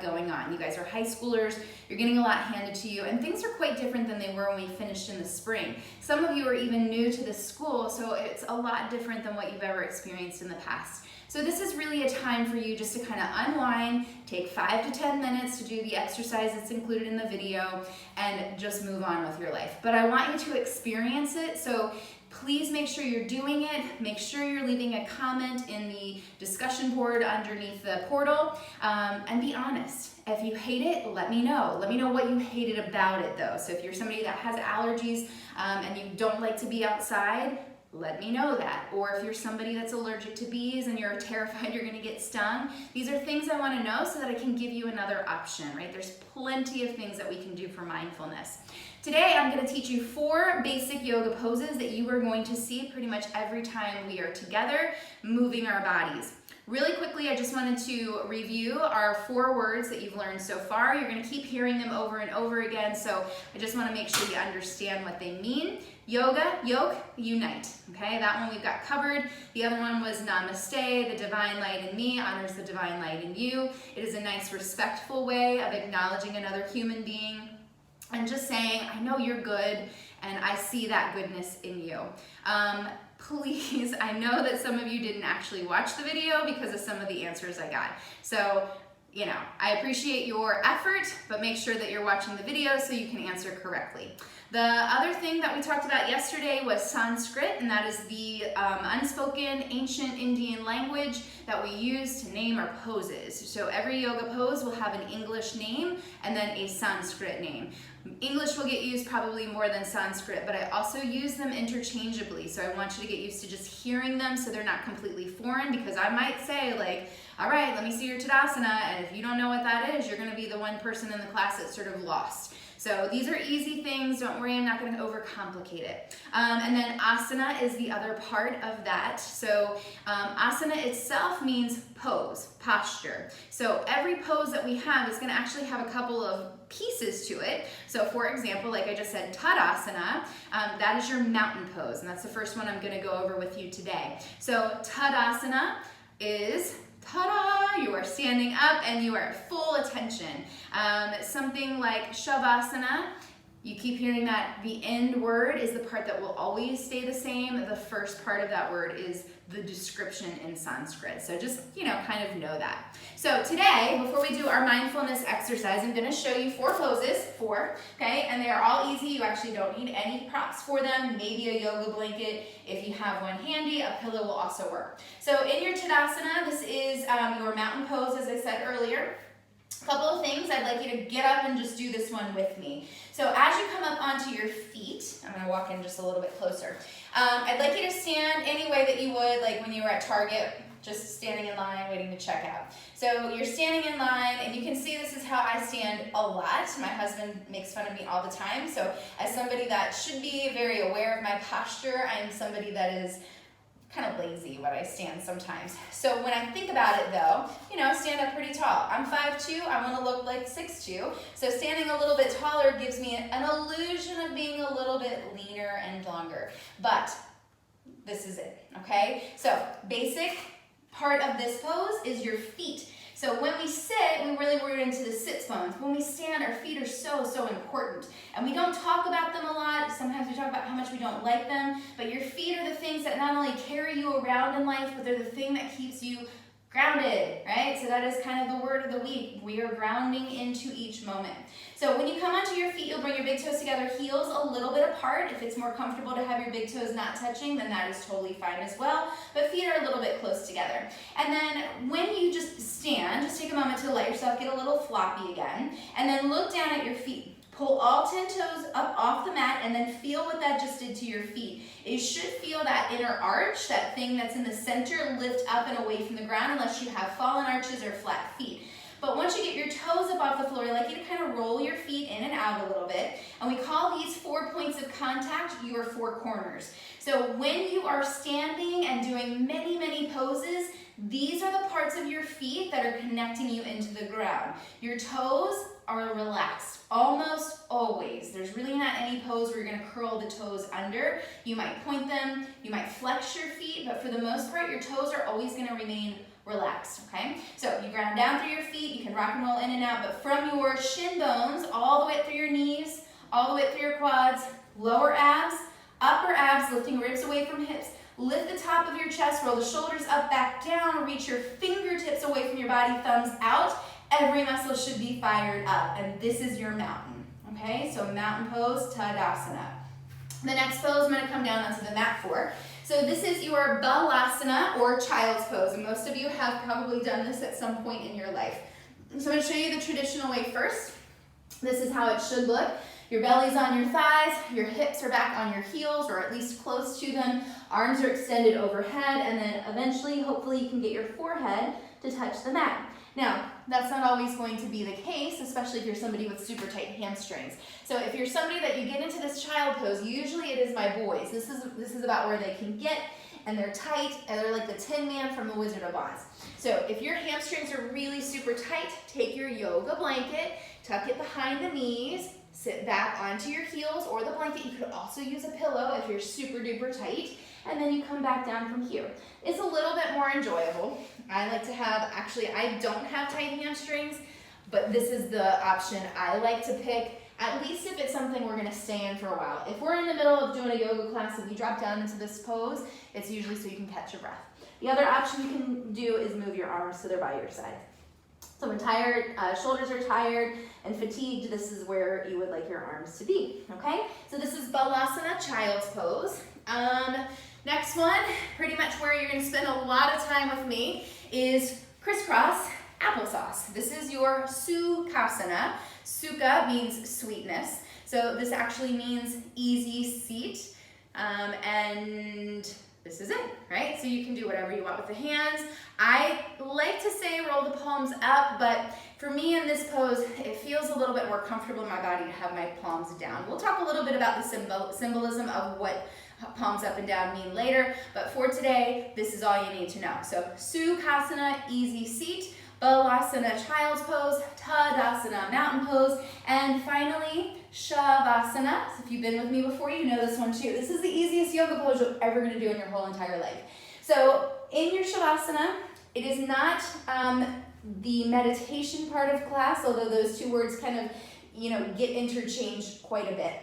going on. You guys are high schoolers, you're getting a lot handed to you, and things are quite different than they were when we finished in the spring. Some of you are even new to this school, so it's a lot different than what you've ever experienced in the past. So this is really a time for you just to kind of unwind, take 5 to 10 minutes to do the exercise that's included in the video, and just move on with your life. But I want you to experience it, so please make sure you're doing it. Make sure you're leaving a comment in the discussion board underneath the portal, and be honest. If you hate it, let me know. Let me know what you hated about it though. So if you're somebody that has allergies and you don't like to be outside, let me know that. Or if you're somebody that's allergic to bees and you're terrified you're gonna get stung, these are things I wanna know so that I can give you another option, right? There's plenty of things that we can do for mindfulness. Today, I'm gonna teach you 4 basic yoga poses that you are going to see pretty much every time we are together, moving our bodies. Really quickly, I just wanted to review our 4 words that you've learned so far. You're gonna keep hearing them over and over again, so I just wanna make sure you understand what they mean. Yoga, yoke, unite. Okay, that one we've got covered. The other one was namaste, the divine light in me honors the divine light in you. It is a nice, respectful way of acknowledging another human being and just saying, I know you're good and I see that goodness in you. Please, I know that some of you didn't actually watch the video because of some of the answers I got. So, you know, I appreciate your effort, but make sure that you're watching the video so you can answer correctly. The other thing that we talked about yesterday was Sanskrit, and that is the unspoken ancient Indian language that we use to name our poses. So every yoga pose will have an English name and then a Sanskrit name. English will get used probably more than Sanskrit, but I also use them interchangeably. So I want you to get used to just hearing them so they're not completely foreign, because I might say like, all right, let me see your Tadasana, and if you don't know what that is, you're gonna be the one person in the class that's sort of lost. So these are easy things, don't worry, I'm not gonna overcomplicate it. And then asana is the other part of that. So asana itself means pose, posture. So every pose that we have is gonna actually have a couple of pieces to it. So for example, like I just said, Tadasana, that is your mountain pose, and that's the first one I'm gonna go over with you today. So Tadasana is ta-da! You are standing up and you are at full attention. Something like Shavasana, you keep hearing that the end word is the part that will always stay the same. The first part of that word is the description in Sanskrit. So just, you know, kind of know that. So today, before we do our mindfulness exercise, I'm gonna show you 4 poses, 4, okay? And they are all easy. You actually don't need any props for them. Maybe a yoga blanket. If you have one handy, a pillow will also work. So in your Tadasana, this is your mountain pose, as I said earlier. A couple of things, I'd like you to get up and just do this one with me. So as you come up onto your feet, I'm gonna walk in just a little bit closer. I'd like you to stand any way that you would, like when you were at Target, just standing in line, waiting to check out. So you're standing in line, and you can see this is how I stand a lot. My husband makes fun of me all the time. So as somebody that should be very aware of my posture, I'm somebody that is kind of lazy when I stand sometimes. So when I think about it though, you know, stand up pretty tall. I'm 5'2", I want to look like 6'2". So standing a little bit taller gives me an illusion of being a little bit leaner and longer. But this is it, okay? So basic part of this pose is your feet. So when we sit, we really work into the sits bones. When we stand, our feet are so important. And we don't talk about them a lot. Sometimes we talk about how much we don't like them, but your feet are the things that not only carry you around in life, but they're the thing that keeps you grounded, right? So that is kind of the word of the week. We are grounding into each moment. So when you come onto your feet, you'll bring your big toes together, heels a little bit apart. If it's more comfortable to have your big toes not touching, then that is totally fine as well. But feet are a little bit close together. And then when you just stand, just take a moment to let yourself get a little floppy again, and then look down at your feet. Pull all 10 toes up off the mat and then feel what that just did to your feet. You should feel that inner arch, that thing that's in the center, lift up and away from the ground unless you have fallen arches or flat feet. But once you get your toes up off the floor, I'd like you to kind of roll your feet in and out a little bit. And we call these 4 points of contact your 4 corners. So when you are standing and doing many poses, these are the parts of your feet that are connecting you into the ground. Your toes are relaxed, almost always. There's really not any pose where you're gonna curl the toes under. You might point them, you might flex your feet, but for the most part, your toes are always gonna remain relaxed, okay? So you ground down through your feet, you can rock and roll in and out, but from your shin bones, all the way up through your knees, all the way up through your quads, lower abs, upper abs, lifting ribs away from hips, lift the top of your chest, roll the shoulders up, back down, reach your fingertips away from your body, thumbs out. Every muscle should be fired up, and this is your mountain, okay? So mountain pose, Tadasana. The next pose I'm gonna come down onto the mat for. So this is your Balasana or child's pose, and most of you have probably done this at some point in your life. So I'm gonna show you the traditional way first. This is how it should look. Your belly's on your thighs, your hips are back on your heels, or at least close to them. Arms are extended overhead, and then eventually, hopefully, you can get your forehead to touch the mat. Now, that's not always going to be the case, especially if you're somebody with super tight hamstrings. So if you're somebody that you get into this child pose, usually it is my boys. This is about where they can get, and they're tight, and they're like the Tin Man from the Wizard of Oz. So if your hamstrings are really super tight, take your yoga blanket, tuck it behind the knees, sit back onto your heels or the blanket. You could also use a pillow if you're super duper tight, and then you come back down from here. It's a little bit more enjoyable. I like to have, actually I don't have tight hamstrings, but this is the option I like to pick, at least if it's something we're gonna stay in for a while. If we're in the middle of doing a yoga class and we drop down into this pose, it's usually so you can catch your breath. The other option you can do is move your arms so they're by your side. So when tired, shoulders are tired and fatigued, this is where you would like your arms to be, okay? So this is Balasana, child's pose. Next one, pretty much where you're gonna spend a lot of time with me, is crisscross applesauce. This is your Sukhasana. Sukha means sweetness. So this actually means easy seat, and this is it, right? So you can do whatever you want with the hands. I like to say roll the palms up, but for me in this pose, it feels a little bit more comfortable in my body to have my palms down. We'll talk a little bit about the symbolism of what palms up and down mean later, but for today, this is all you need to know. So Sukhasana, easy seat, Balasana, child's pose, Tadasana, mountain pose, and finally, Shavasana. So if you've been with me before, you know this one too. This is the easiest yoga pose you're ever gonna do in your whole entire life. So in your Shavasana, it is not the meditation part of class, although those two words kind of, get interchanged quite a bit.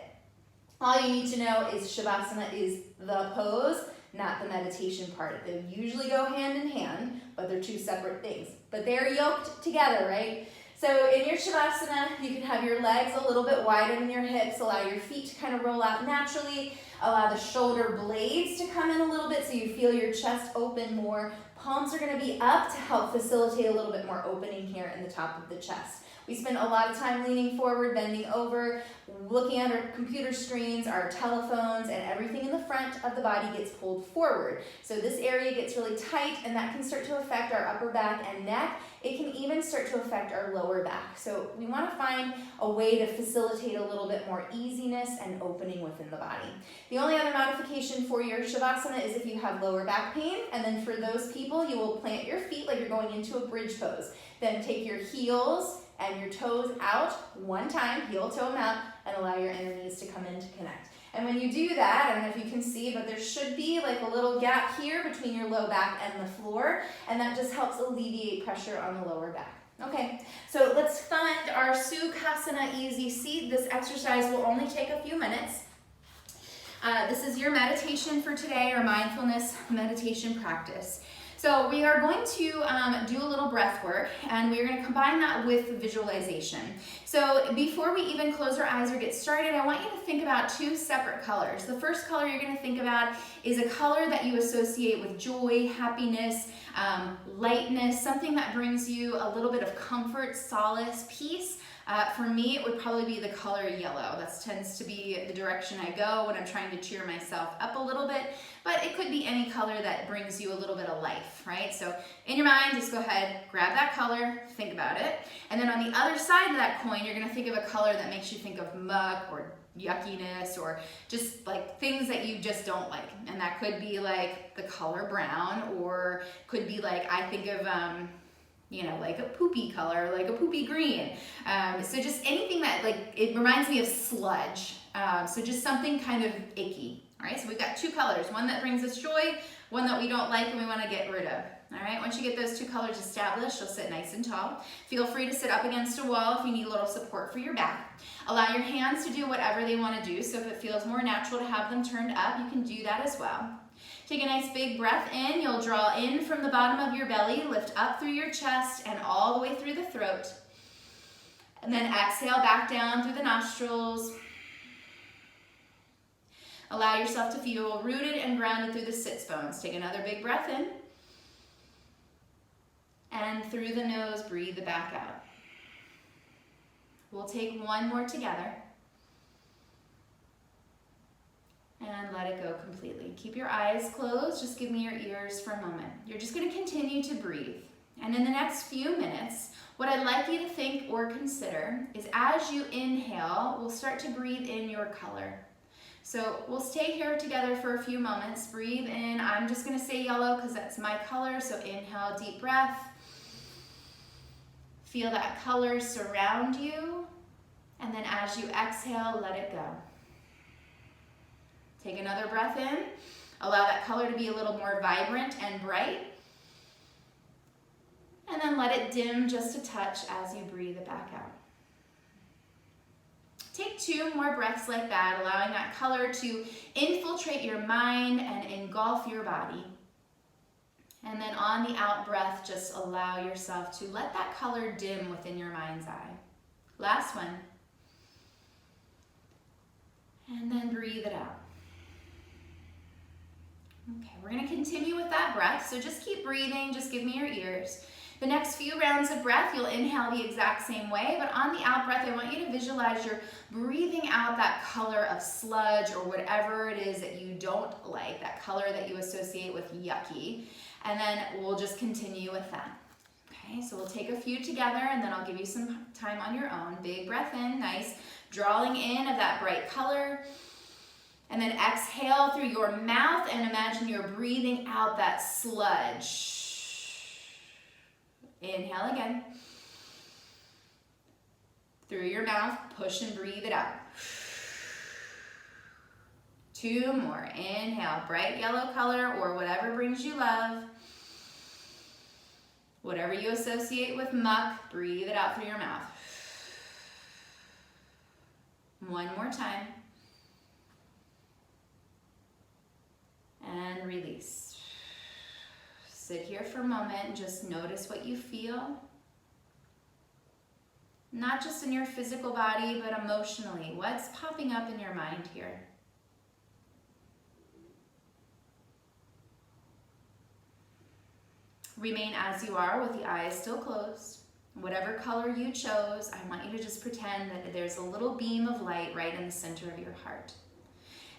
All you need to know is Shavasana is the pose, not the meditation part. They usually go hand in hand, but they're two separate things. But they're yoked together, right? So in your Shavasana, you can have your legs a little bit wider than your hips, allow your feet to kind of roll out naturally, allow the shoulder blades to come in a little bit so you feel your chest open more. Palms are gonna be up to help facilitate a little bit more opening here in the top of the chest. We spend a lot of time leaning forward, bending over, looking at our computer screens, our telephones, and everything in the front of the body gets pulled forward. So this area gets really tight, and that can start to affect our upper back and neck. It can even start to affect our lower back. So we want to find a way to facilitate a little bit more easiness and opening within the body. The only other modification for your Shavasana is if you have lower back pain, and then for those people, you will plant your feet like you're going into a bridge pose. Then take your heels and your toes out one time, heel toe them out, and allow your inner knees to come in to connect. And when you do that, I don't know if you can see, but there should be like a little gap here between your low back and the floor, and that just helps alleviate pressure on the lower back. Okay, so let's find our Sukhasana easy seat. This exercise will only take a few minutes. This is your meditation for today, or mindfulness meditation practice. So we are going to do a little breath work, and we're going to combine that with visualization. So before we even close our eyes or get started, I want you to think about two separate colors. The first color you're going to think about is a color that you associate with joy, happiness, lightness, something that brings you a little bit of comfort, solace, peace. For me, it would probably be the color yellow. That tends to be the direction I go when I'm trying to cheer myself up a little bit, but it could be any color that brings you a little bit of life, right? So in your mind, just go ahead, grab that color, think about it. And then on the other side of that coin, you're gonna think of a color that makes you think of muck or yuckiness or just like things that you just don't like. And that could be like the color brown, or could be like, I think of, like a poopy color, like a poopy green. So just anything that, like, it reminds me of sludge. So just something kind of icky. All right, so we've got two colors, one that brings us joy, one that we don't like and we want to get rid of. All right, once you get those two colors established, you'll sit nice and tall. Feel free to sit up against a wall if you need a little support for your back. Allow your hands to do whatever they want to do, so if it feels more natural to have them turned up, you can do that as well. Take a nice big breath in. You'll draw in from the bottom of your belly, lift up through your chest and all the way through the throat. And then exhale back down through the nostrils. Allow yourself to feel rooted and grounded through the sits bones. Take another big breath in. And through the nose, breathe the back out. We'll take one more together. And let it go completely. Keep your eyes closed. Just give me your ears for a moment. You're just going to continue to breathe. And in the next few minutes, what I'd like you to think or consider is as you inhale, we'll start to breathe in your color. So we'll stay here together for a few moments. Breathe in. I'm just going to say yellow because that's my color. So inhale, deep breath. Feel that color surround you. And then as you exhale, let it go. Take another breath in. Allow that color to be a little more vibrant and bright. And then let it dim just a touch as you breathe it back out. Take 2 more breaths like that, allowing that color to infiltrate your mind and engulf your body. And then on the out breath, just allow yourself to let that color dim within your mind's eye. Last one. And then breathe it out. Okay, we're going to continue with that breath, so just keep breathing, just give me your ears. The next few rounds of breath, you'll inhale the exact same way, but on the out breath, I want you to visualize you're breathing out that color of sludge or whatever it is that you don't like, that color that you associate with yucky, and then we'll just continue with that. Okay, so we'll take a few together, and then I'll give you some time on your own. Big breath in, nice, drawing in of that bright color. And then exhale through your mouth and imagine you're breathing out that sludge. Inhale again. Through your mouth, push and breathe it out. 2 more. Inhale, bright yellow color or whatever brings you love. Whatever you associate with muck, breathe it out through your mouth. One more time. And release. Sit here for a moment and just notice what you feel. Not just in your physical body, but emotionally. What's popping up in your mind here? Remain as you are with the eyes still closed. Whatever color you chose, I want you to just pretend that there's a little beam of light right in the center of your heart.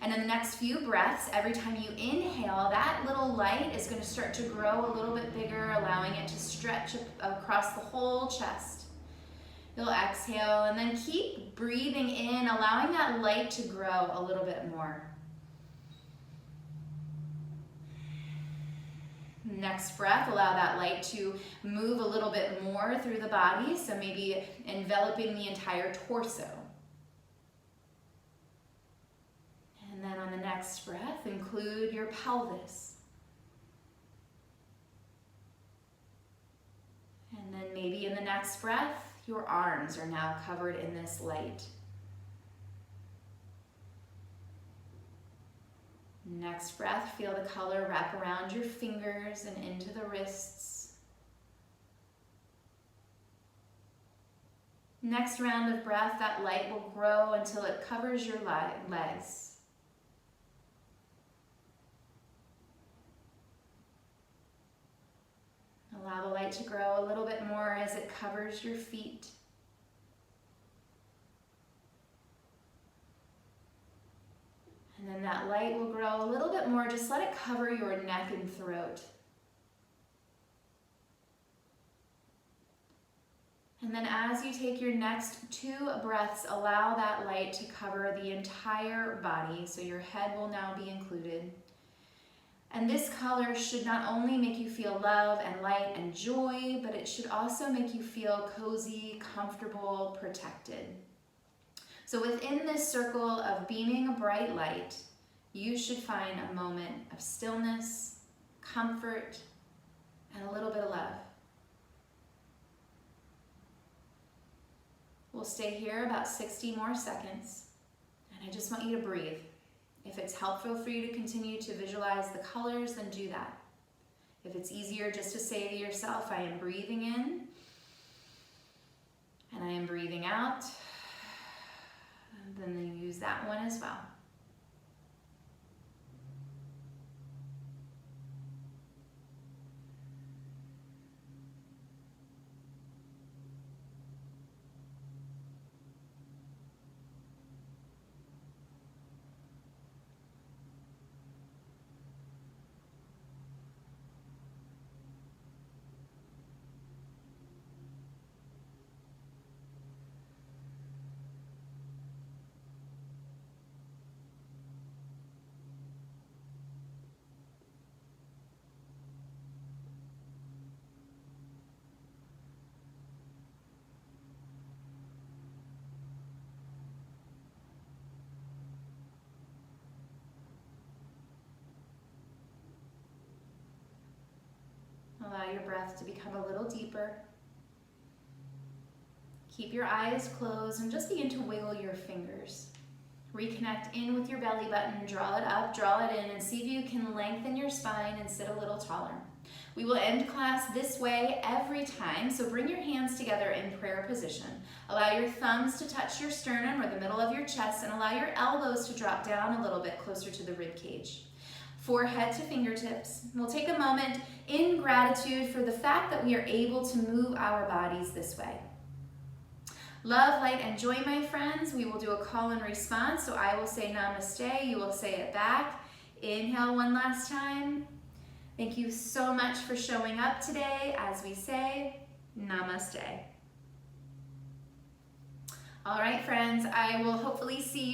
And in the next few breaths, every time you inhale, that little light is going to start to grow a little bit bigger, allowing it to stretch across the whole chest. You'll exhale and then keep breathing in, allowing that light to grow a little bit more. Next breath, allow that light to move a little bit more through the body, so maybe enveloping the entire torso. And then on the next breath, include your pelvis. And then maybe in the next breath, your arms are now covered in this light. Next breath, feel the color wrap around your fingers and into the wrists. Next round of breath, that light will grow until it covers your legs. Allow the light to grow a little bit more as it covers your feet. And then that light will grow a little bit more. Just let it cover your neck and throat. And then as you take your next 2 breaths, allow that light to cover the entire body, so your head will now be included. And this color should not only make you feel love and light and joy, but it should also make you feel cozy, comfortable, protected. So within this circle of beaming a bright light, you should find a moment of stillness, comfort, and a little bit of love. We'll stay here about 60 more seconds, and I just want you to breathe. If it's helpful for you to continue to visualize the colors, then do that. If it's easier just to say to yourself, I am breathing in, and I am breathing out, then you use that one as well. Allow your breath to become a little deeper. Keep your eyes closed and just begin to wiggle your fingers. Reconnect in with your belly button, draw it up, draw it in, and see if you can lengthen your spine and sit a little taller. We will end class this way every time, so bring your hands together in prayer position. Allow your thumbs to touch your sternum or the middle of your chest, and allow your elbows to drop down a little bit closer to the rib cage. Forehead to fingertips. We'll take a moment in gratitude for the fact that we are able to move our bodies this way. Love, light, and joy, my friends. We will do a call and response. So I will say namaste. You will say it back. Inhale one last time. Thank you so much for showing up today as we say namaste. All right, friends, I will hopefully see you